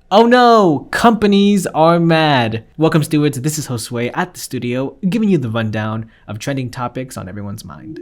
Oh no, companies are mad. Welcome, stewards. This is Josue at the studio, giving you the rundown of trending topics on everyone's mind.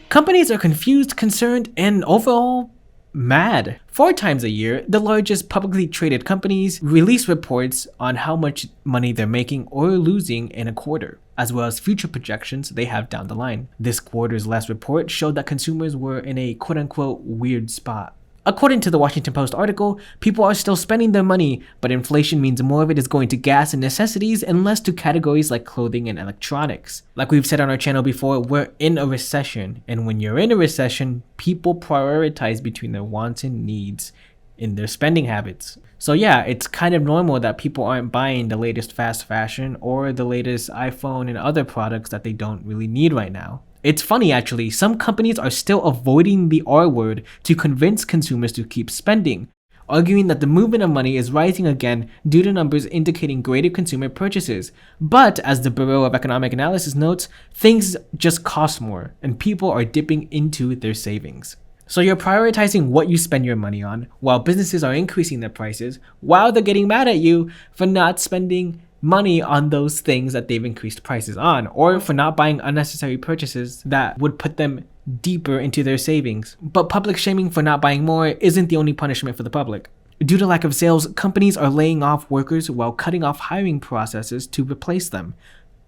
Companies are confused, concerned, and overall mad. 4 times a year, the largest publicly traded companies release reports on how much money they're making or losing in a quarter, as well as future projections they have down the line. This quarter's last report showed that consumers were in a quote-unquote weird spot. According to the Washington Post article, people are still spending their money, but inflation means more of it is going to gas and necessities and less to categories like clothing and electronics. Like we've said on our channel before, we're in a recession, and when you're in a recession, people prioritize between their wants and needs in their spending habits. So yeah, it's kind of normal that people aren't buying the latest fast fashion or the latest iPhone and other products that they don't really need right now. It's funny actually, some companies are still avoiding the R word to convince consumers to keep spending, arguing that the movement of money is rising again due to numbers indicating greater consumer purchases. But as the Bureau of Economic Analysis notes, things just cost more and people are dipping into their savings. So you're prioritizing what you spend your money on, while businesses are increasing their prices, while they're getting mad at you for not spending money on those things that they've increased prices on, or for not buying unnecessary purchases that would put them deeper into their savings. But public shaming for not buying more isn't the only punishment for the public. Due to lack of sales, companies are laying off workers while cutting off hiring processes to replace them.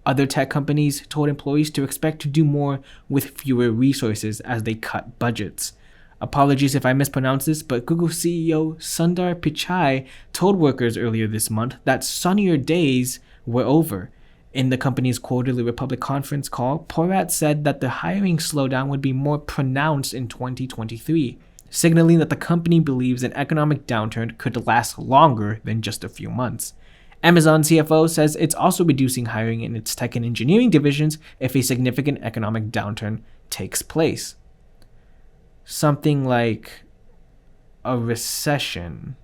Other tech companies told employees to expect to do more with fewer resources as they cut budgets. Apologies if I mispronounce this, but Google CEO Sundar Pichai told workers earlier this month that sunnier days were over. In the company's quarterly Republic conference call, Porat said that the hiring slowdown would be more pronounced in 2023, signaling that the company believes an economic downturn could last longer than just a few months. Amazon CFO says it's also reducing hiring in its tech and engineering divisions if a significant economic downturn takes place. Something like a recession.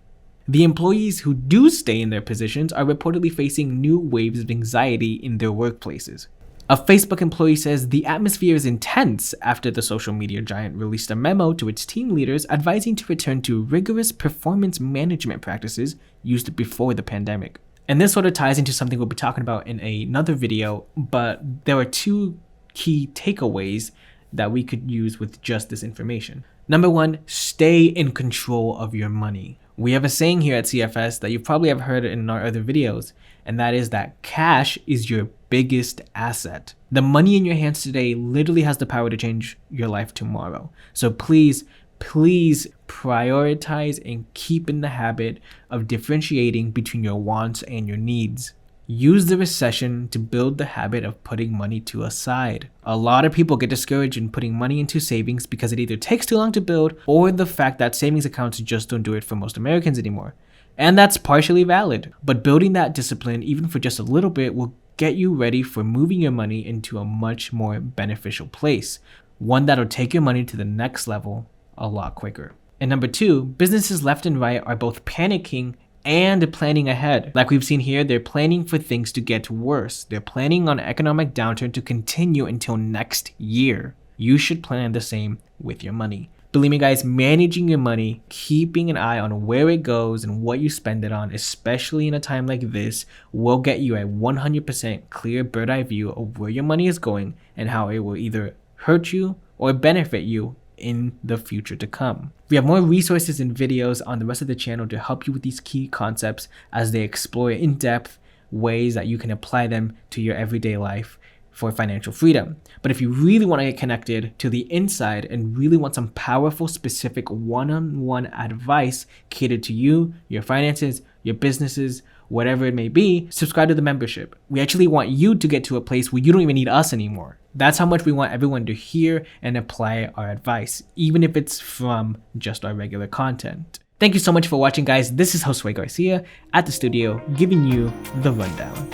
The employees who do stay in their positions are reportedly facing new waves of anxiety in their workplaces. A Facebook employee says the atmosphere is intense after the social media giant released a memo to its team leaders advising to return to rigorous performance management practices used before the pandemic. And this sort of ties into something we'll be talking about in another video, but there are 2 key takeaways that we could use with just this information. Number 1, stay in control of your money. We have a saying here at CFS that you probably have heard in our other videos, and that is that cash is your biggest asset. The money in your hands today literally has the power to change your life tomorrow. So please prioritize and keep in the habit of differentiating between your wants and your needs. Use the recession to build the habit of putting money to a side. A lot of people get discouraged in putting money into savings because it either takes too long to build or the fact that savings accounts just don't do it for most Americans anymore. And that's partially valid, but building that discipline even for just a little bit will get you ready for moving your money into a much more beneficial place, one that'll take your money to the next level a lot quicker. And number 2, businesses left and right are both panicking and planning ahead. Like we've seen here, they're planning for things to get worse. They're planning on economic downturn to continue until next year. You should plan the same with your money. Believe me guys, managing your money, keeping an eye on where it goes and what you spend it on, especially in a time like this, will get you a 100% clear bird's eye view of where your money is going and how it will either hurt you or benefit you in the future to come. We have more resources and videos on the rest of the channel to help you with these key concepts as they explore in-depth ways that you can apply them to your everyday life for financial freedom. But if you really want to get connected to the inside and really want some powerful, specific one-on-one advice catered to you, your finances, your businesses, whatever it may be, subscribe to the membership. We actually want you to get to a place where you don't even need us anymore. That's how much we want everyone to hear and apply our advice, even if it's from just our regular content. Thank you so much for watching, guys. This is Josue Garcia at the studio, giving you the rundown.